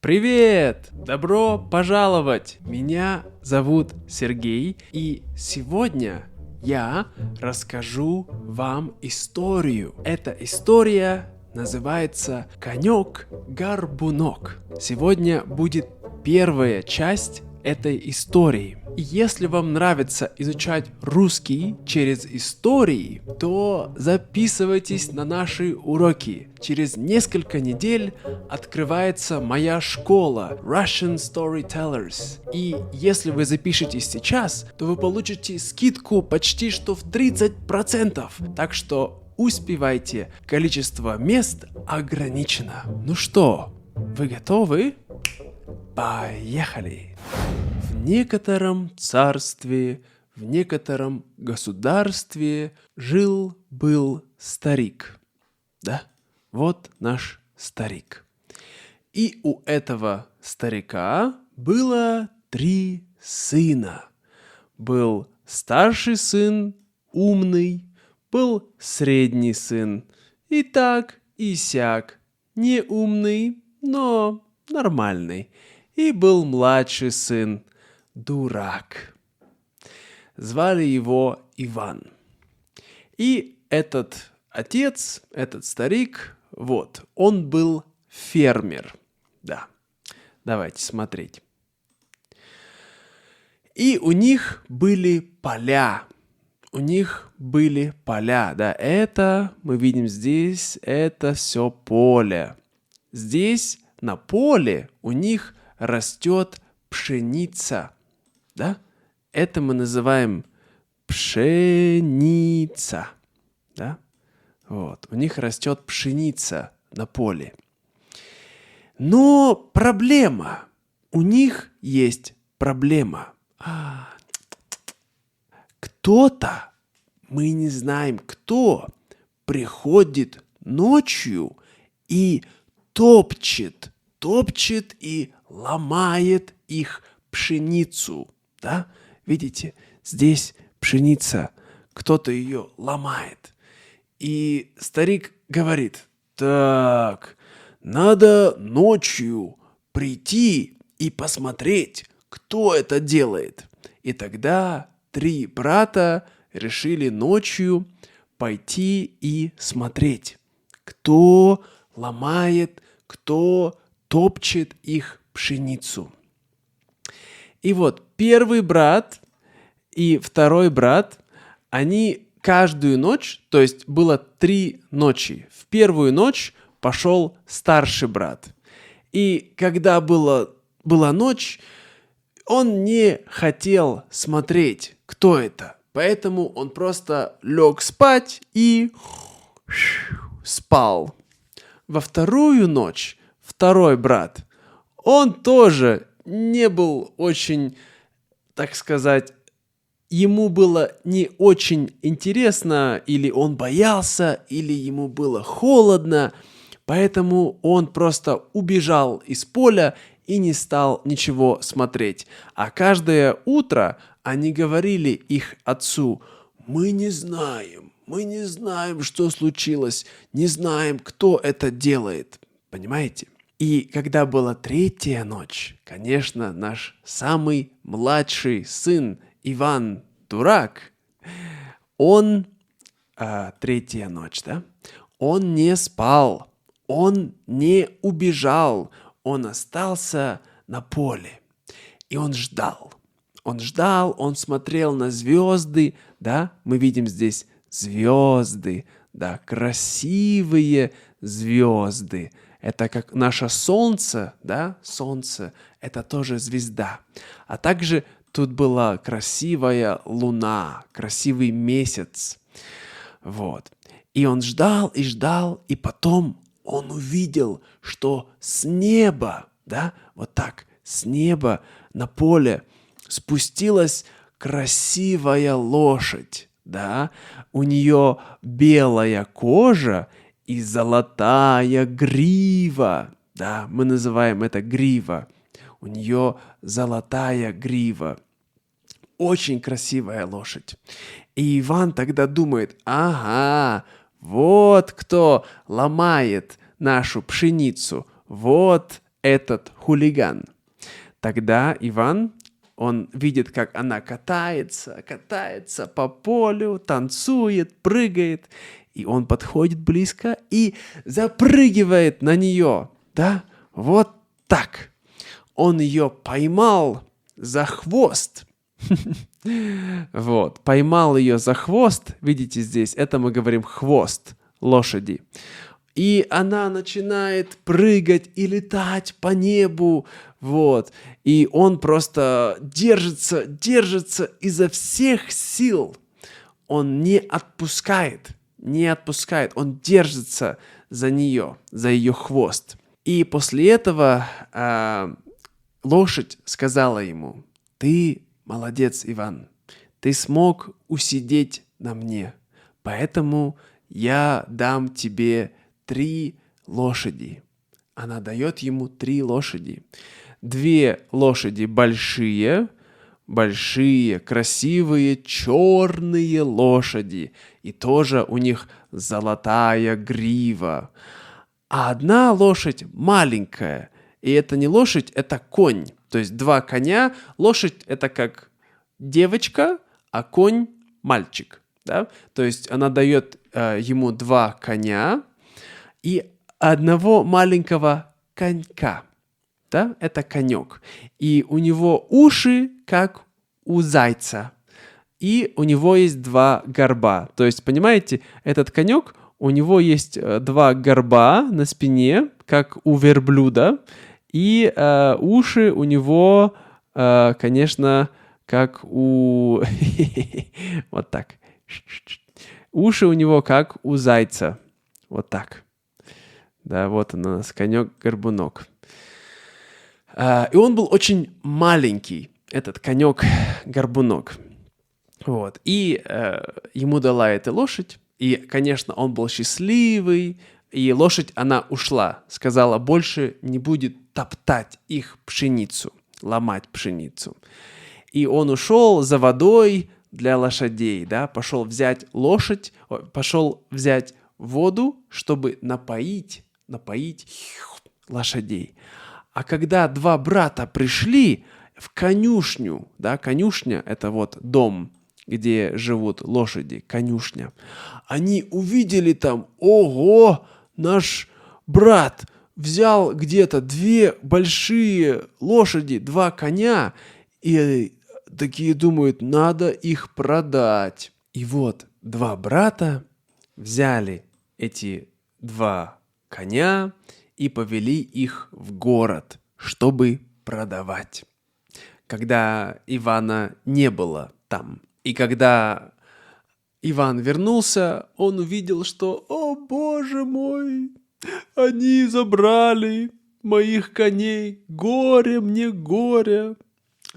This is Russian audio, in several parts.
Привет! Добро пожаловать! Меня зовут Сергей, и сегодня я расскажу вам историю. Эта история называется «Конек-горбунок». Сегодня будет первая часть этой истории. И если вам нравится изучать русский через истории, то записывайтесь на наши уроки. Через несколько недель открывается моя школа Russian Storytellers. И если вы запишетесь сейчас, то вы получите скидку почти что в 30%. Так что успевайте, количество мест ограничено. Ну что, вы готовы? Поехали! В некотором царстве, в некотором государстве жил-был старик. Да, вот наш старик. И у этого старика было 3 сына. Был старший сын, умный, был средний сын, и так, и сяк, не умный, но нормальный. И был младший сын, дурак. Звали его Иван. И этот отец, этот старик, вот, он был фермер. Да, давайте смотреть. И у них были поля. Да, это мы видим здесь, это все поле. Здесь на поле у них растет пшеница. Да? Это мы называем пшеница. Да? Вот. У них растет пшеница на поле. Но проблема. У них есть проблема. Кто-то, мы не знаем кто, приходит ночью и топчет и ломает их пшеницу. Да? Видите, здесь пшеница, кто-то ее ломает. И старик говорит: так, надо ночью прийти и посмотреть, кто это делает. И тогда 3 брата решили ночью пойти и смотреть, кто ломает, кто топчет их пшеницу. И вот первый брат и второй брат, они каждую ночь, то есть было 3 ночи. В первую ночь пошел старший брат. И когда была ночь, он не хотел смотреть, кто это. Поэтому он просто лег спать и спал. Во вторую ночь второй брат, он тоже не был очень, так сказать, ему было не очень интересно, или он боялся, или ему было холодно, поэтому он просто убежал из поля и не стал ничего смотреть. А каждое утро они говорили их отцу: мы не знаем, что случилось, не знаем, кто это делает. Понимаете? И когда была 3-я ночь, конечно, наш самый младший сын Иван Дурак, он, 3-я ночь, да? Он не спал, он не убежал, он остался на поле. И он ждал, он смотрел на звезды, да? Мы видим здесь звезды, да, красивые звезды. Это как наше солнце, да, солнце, это тоже звезда. А также тут была красивая луна, красивый месяц. Вот. И он ждал, и потом он увидел, что с неба, да, вот так, с неба на поле спустилась красивая лошадь, да, у нее белая кожа и золотая грива. Да, мы называем это грива. У нее золотая грива. Очень красивая лошадь. И Иван тогда думает: ага, вот кто ломает нашу пшеницу. Вот этот хулиган. Тогда Иван, он видит, как она катается по полю, танцует, прыгает. И он подходит близко и запрыгивает на нее. Да, вот так. Он ее поймал за хвост. Вот, поймал ее за хвост. Видите здесь, это мы говорим хвост лошади. И она начинает прыгать и летать по небу. Вот. И он просто держится изо всех сил. Он не отпускает. Он держится за нее, за ее хвост. И после этого лошадь сказала ему: «Ты молодец, Иван. Ты смог усидеть на мне. Поэтому я дам тебе 3 лошади». Она дает ему 3 лошади. 2 лошади большие, красивые, черные лошади. И тоже у них золотая грива. А 1 лошадь маленькая. И это не лошадь, это конь. То есть 2 коня. Лошадь это как девочка, а конь мальчик. Да? То есть она дает ему 2 коня и 1 маленького конька. Да? Это конек. И у него уши, как у зайца. И у него есть 2 горба. То есть, понимаете, этот конек, у него есть 2 горба на спине, как у верблюда. И уши у него, конечно, как у... Вот так. Уши у него как у зайца. Вот так. Да, вот он у нас, конек-горбунок. И он был очень маленький, этот конек-горбунок. Вот. И ему дала эта лошадь. И, конечно, он был счастливый. И лошадь, она ушла. Сказала, больше не будет топтать их пшеницу, ломать пшеницу. И он ушел за водой для лошадей. Да? Пошел взять воду, чтобы напоить лошадей. А когда 2 брата пришли в конюшню, да, конюшня – это вот дом, где живут лошади, конюшня, они увидели там, ого, наш брат взял где-то 2 большие лошади, 2 коня, и такие думают, надо их продать. И вот 2 брата взяли эти 2 коня и повели их в город, чтобы продавать. Когда Ивана не было там. И когда Иван вернулся, он увидел, что, о боже мой, они забрали моих коней, горе мне, горе.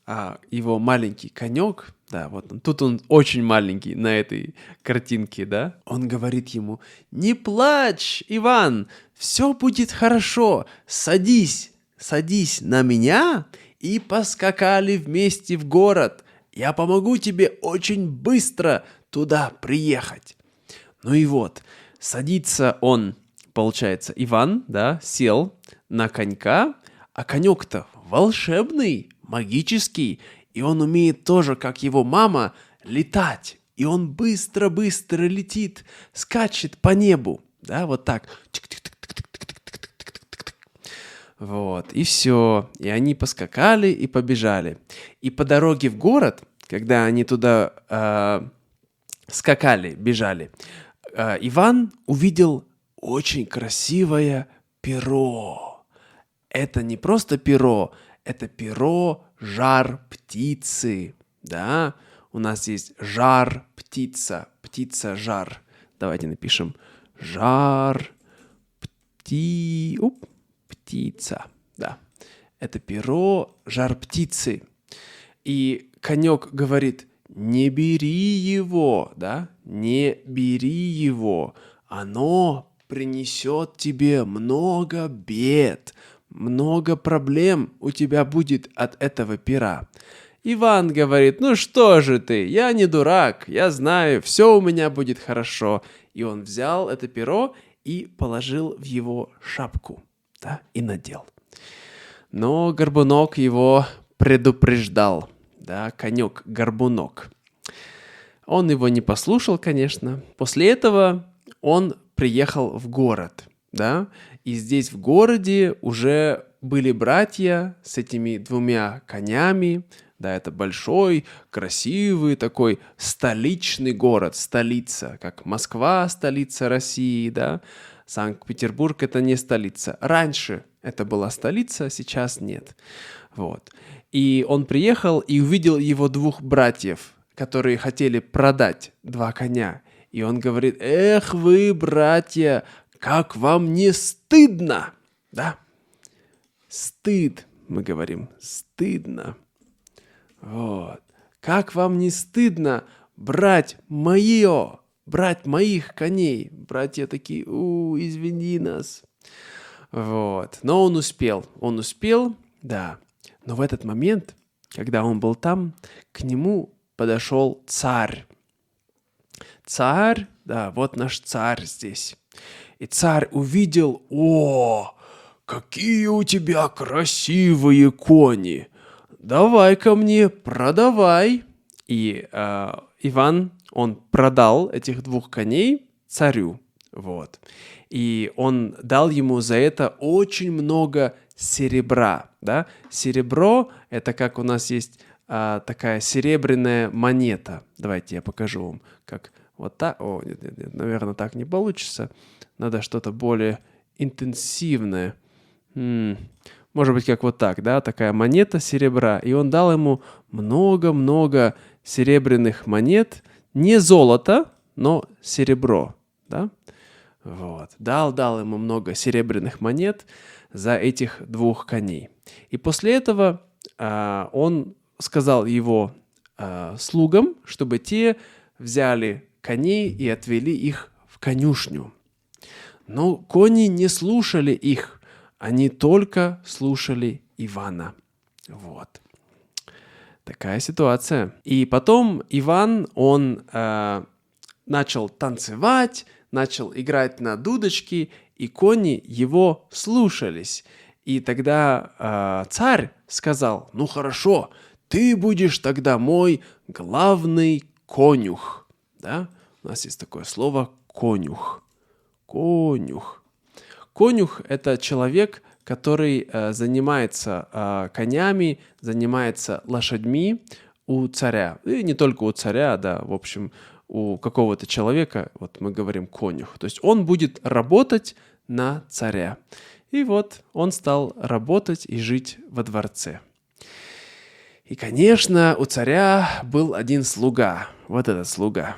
А его маленький конек, да, вот он, тут он очень маленький на этой картинке, да, он говорит ему, не плачь, Иван, все будет хорошо, садись на меня, и поскакали вместе в город. Я помогу тебе очень быстро туда приехать. Ну и вот, садится он, получается, Иван, да, сел на конька, а конек-то волшебный, магический, и он умеет тоже, как его мама, летать. И он быстро-быстро летит, скачет по небу, да, вот так. Вот, и все. И они поскакали и побежали. И по дороге в город, когда они туда скакали, бежали, Иван увидел очень красивое перо. Это не просто перо, это перо жар-птицы. Да, у нас есть жар-птица, птица-жар. Давайте напишем птица, да. Это перо жар-птицы. И конек говорит, не бери его, да, не бери его. Оно принесет тебе много бед, много проблем у тебя будет от этого пера. Иван говорит, ну что же ты, я не дурак, я знаю, все у меня будет хорошо. И он взял это перо и положил в его шапку. Да, и надел. Но Горбунок его предупреждал. Да, конек-горбунок. Он его не послушал, конечно. После этого он приехал в город, да, и здесь в городе уже были братья с этими двумя конями, да, это большой, красивый такой столичный город, столица, как Москва, столица России, да, Санкт-Петербург это не столица. Раньше это была столица, сейчас нет. Вот. И он приехал и увидел его двух братьев, которые хотели продать 2 коня. И он говорит: эх вы, братья, как вам не стыдно, да? Стыд, мы говорим, стыдно. Вот. Как вам не стыдно брать моих коней? Братья такие: извини нас. Вот. Но он успел, да. Но в этот момент, когда он был там, к нему подошел царь. Царь, да, вот наш царь здесь. И царь увидел: о, какие у тебя красивые кони! Давай-ка мне, продавай. И Иван, он продал этих 2 коней царю. Вот. И он дал ему за это очень много серебра. Да? Серебро – это как у нас есть такая серебряная монета. Давайте я покажу вам, как вот так. О, нет, наверное, так не получится. Надо что-то более интенсивное. Может быть, как вот так, да, такая монета серебра. И он дал ему много-много серебряных монет. Не золото, но серебро, да. Вот. Дал ему много серебряных монет за этих 2 коней. И после этого он сказал его слугам, чтобы те взяли коней и отвели их в конюшню. Но кони не слушали их, они только слушали Ивана. Вот. Такая ситуация. И потом Иван, он начал танцевать, начал играть на дудочке, и кони его слушались. И тогда царь сказал: ну хорошо, ты будешь тогда мой главный конюх. Да? У нас есть такое слово конюх. Конюх. Конюх – это человек, который занимается конями, занимается лошадьми у царя. И не только у царя, да, в общем, у какого-то человека, вот мы говорим конюх. То есть он будет работать на царя. И вот он стал работать и жить во дворце. И, конечно, у царя был один слуга. Вот этот слуга.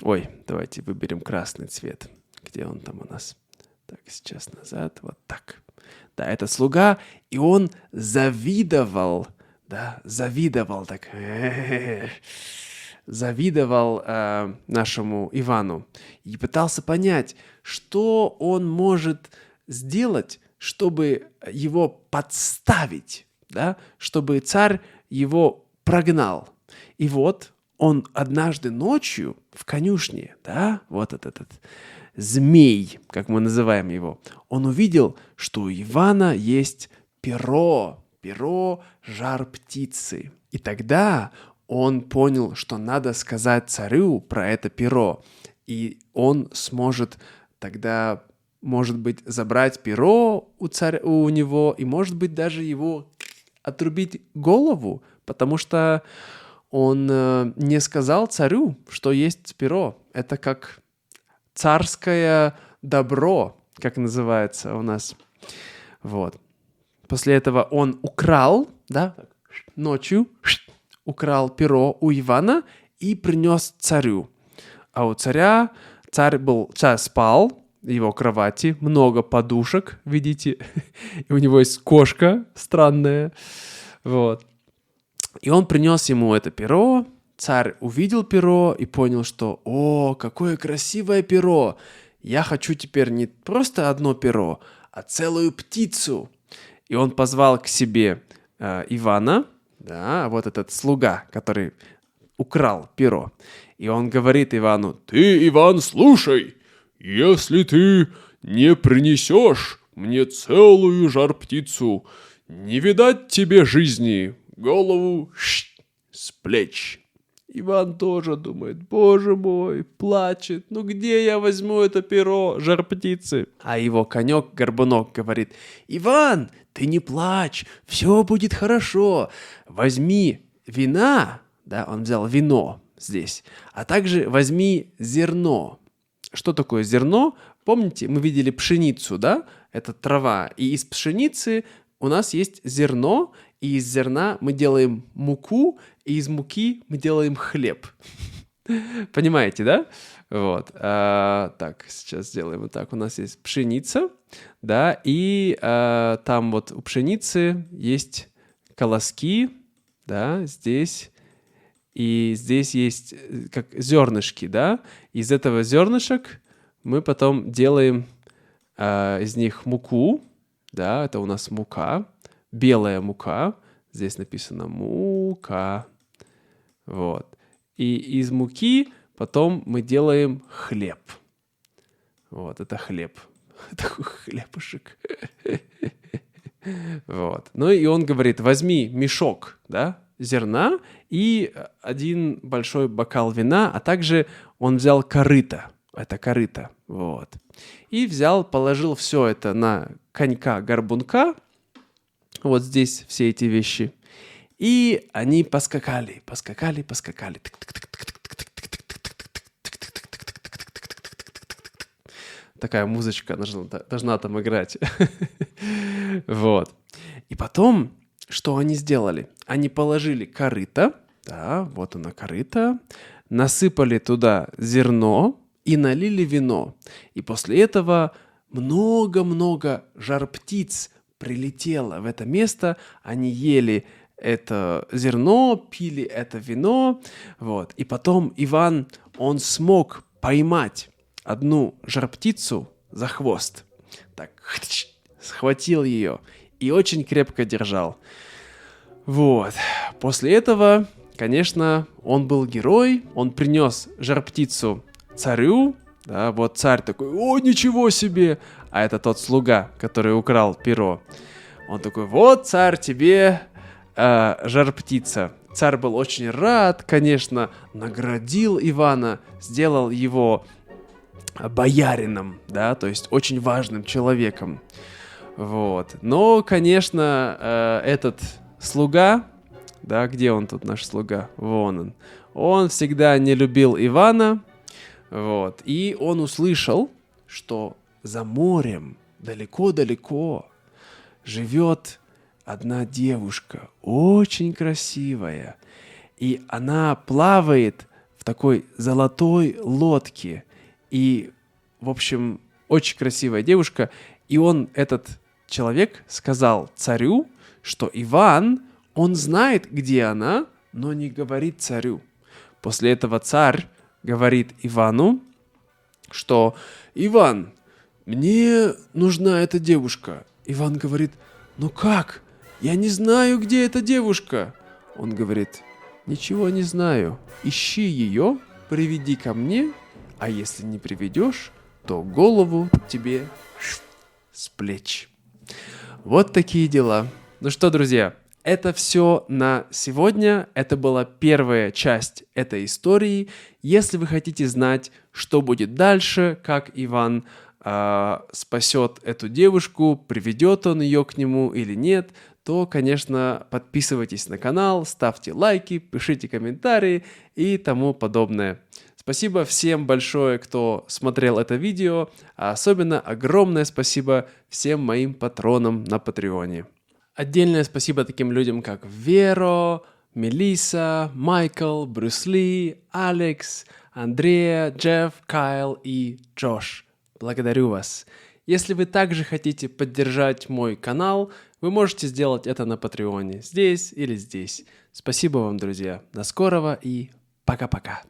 Ой, давайте выберем красный цвет. Где он там у нас? Так, сейчас назад. Вот так. Да, это слуга, и он завидовал. Да, завидовал так. Завидовал нашему Ивану. И пытался понять, что он может сделать, чтобы его подставить, да, чтобы царь его прогнал. И вот он однажды ночью в конюшне, да, вот этот змей, как мы называем его, он увидел, что у Ивана есть перо жар-птицы. И тогда он понял, что надо сказать царю про это перо, и он сможет тогда, может быть, забрать перо у него, и, может быть, даже его отрубить голову, потому что он не сказал царю, что есть перо. Это как царское добро, как называется у нас. Вот. После этого он украл, да, ночью украл перо у Ивана и принес царю. А у царя, царь спал в его кровати, много подушек, видите, и у него есть кошка странная, вот. И он принес ему это перо, царь увидел перо и понял, что, о, какое красивое перо, я хочу теперь не просто одно перо, а целую птицу. И он позвал к себе Ивана, да, вот этот слуга, который украл перо. И он говорит Ивану: ты, Иван, слушай, если ты не принесешь мне целую жар-птицу, «Не видать тебе жизни, голову с плеч». Иван тоже думает: боже мой, плачет, ну где я возьму это перо жар-птицы? А его конек-горбунок говорит: Иван, ты не плачь, все будет хорошо, возьми вина, да, он взял вино здесь, а также возьми зерно. Что такое зерно? Помните, мы видели пшеницу, да? Это трава, и из пшеницы у нас есть зерно, и из зерна мы делаем муку, и из муки мы делаем хлеб. Понимаете, да? Вот. Так, сейчас сделаем вот так. У нас есть пшеница, да, и там вот у пшеницы есть колоски, да, здесь. И здесь есть как зернышки, да. Из этого зернышек мы потом делаем из них муку, да, это у нас мука, белая мука. Здесь написано мука. Вот. И из муки потом мы делаем хлеб. Вот, это хлеб. Такой хлебушек. Вот. Ну и он говорит: возьми мешок, да, зерна и один большой бокал вина, а также он взял корыто. Это корыто. Вот. И взял, положил все это на конька-горбунка. Вот здесь все эти вещи. И они поскакали. Такая музычка должна там играть. Вот. И потом, что они сделали? Они положили корыто, да, вот оно корыто, насыпали туда зерно и налили вино. И после этого много-много жар-птиц прилетело в это место, они ели это зерно, пили это вино, вот. И потом Иван, он смог поймать одну жар-птицу за хвост, так, схватил ее и очень крепко держал. Вот. После этого, конечно, он был герой, он принес жар-птицу царю, да, вот царь такой: о, ничего себе! А это тот слуга, который украл перо. Он такой: вот, царь, тебе жар-птица. Царь был очень рад, конечно, наградил Ивана, сделал его боярином, да, то есть очень важным человеком. Вот. Но, конечно, этот слуга, да, где он тут, наш слуга? Вон он всегда не любил Ивана, вот, и он услышал, что за морем, далеко-далеко, живет одна девушка, очень красивая, и она плавает в такой золотой лодке, и, в общем, очень красивая девушка, и он, этот человек, сказал царю, что Иван, он знает, где она, но не говорит царю. После этого царь говорит Ивану, что: Иван, мне нужна эта девушка. Иван говорит: ну как? Я не знаю, где эта девушка. Он говорит: ничего не знаю. Ищи ее, приведи ко мне, а если не приведешь, то голову тебе с плеч. Вот такие дела. Ну что, друзья, это все на сегодня. Это была первая часть этой истории. Если вы хотите знать, что будет дальше, как Иван спасет эту девушку, приведет он ее к нему или нет, то, конечно, подписывайтесь на канал, ставьте лайки, пишите комментарии и тому подобное. Спасибо всем большое, кто смотрел это видео, а особенно огромное спасибо всем моим патронам на Патреоне. Отдельное спасибо таким людям, как Веро, Мелисса, Майкл, Брюс Ли, Алекс, Андреа, Джефф, Кайл и Джош. Благодарю вас. Если вы также хотите поддержать мой канал, вы можете сделать это на Патреоне, здесь или здесь. Спасибо вам, друзья. До скорого и пока-пока.